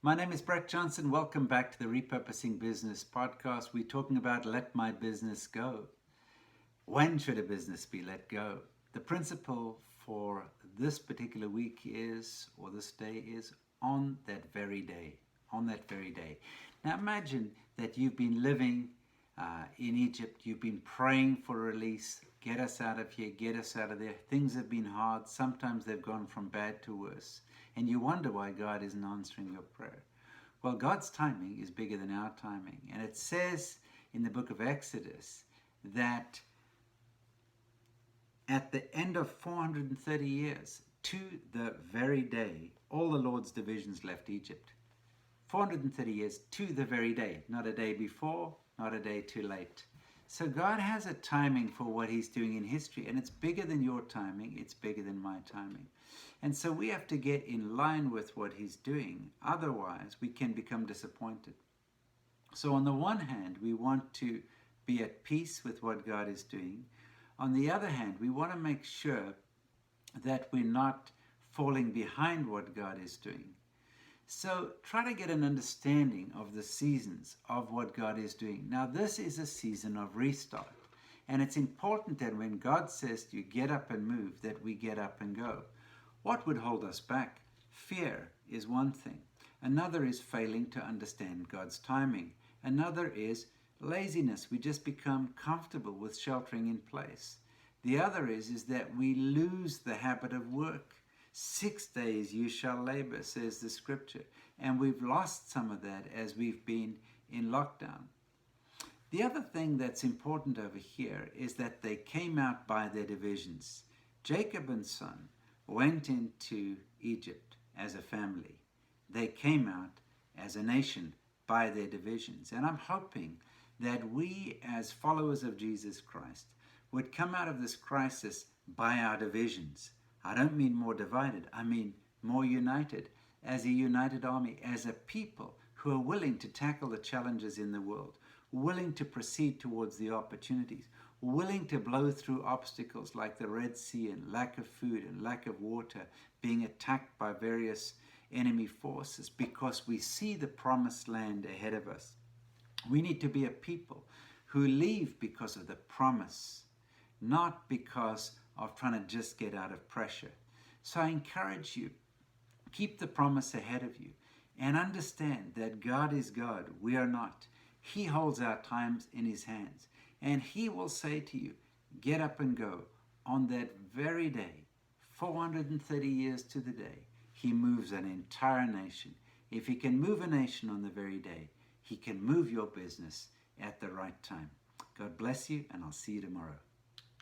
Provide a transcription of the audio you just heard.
My name is Brett Johnson. Welcome back to the Repurposing Business podcast. We're talking about let my business go. When should a business be let go? The principle for this particular week is, or this day is, on that very day. On that very day. Now imagine that you've been living in Egypt. You've been praying for release. Get us out of here. Get us out of there. Things have been hard. Sometimes they've gone from bad to worse. And you wonder why God isn't answering your prayer. Well, God's timing is bigger than our timing. And it says in the book of Exodus that at the end of 430 years, to the very day, all the Lord's divisions left Egypt. 430 years to the very day, not a day before, not a day too late. So God has a timing for what he's doing in history, and it's bigger than your timing, it's bigger than my timing. And so we have to get in line with what he's doing, otherwise we can become disappointed. So on the one hand, we want to be at peace with what God is doing. On the other hand, we want to make sure that we're not falling behind what God is doing. So try to get an understanding of the seasons of what God is doing. Now this is a season of restart. And it's important that when God says to you, get up and move, that we get up and go. What would hold us back? Fear is one thing. Another is failing to understand God's timing. Another is laziness. We just become comfortable with sheltering in place. The other is that we lose the habit of work. 6 days you shall labor, says the scripture. And we've lost some of that as we've been in lockdown. The other thing that's important over here is that they came out by their divisions. Jacob and son went into Egypt as a family. They came out as a nation by their divisions. And I'm hoping that we as followers of Jesus Christ would come out of this crisis by our divisions. I don't mean more divided, I mean more united, as a united army, as a people who are willing to tackle the challenges in the world, willing to proceed towards the opportunities, willing to blow through obstacles like the Red Sea and lack of food and lack of water, being attacked by various enemy forces because we see the promised land ahead of us. We need to be a people who leave because of the promise, not because of trying to just get out of pressure. So I encourage you, keep the promise ahead of you and understand that God is God, we are not. He holds our times in his hands, and he will say to you, get up and go. On that very day, 430 years to the day, he moves an entire nation. If he can move a nation on the very day, he can move your business at the right time. God bless you, and I'll see you tomorrow.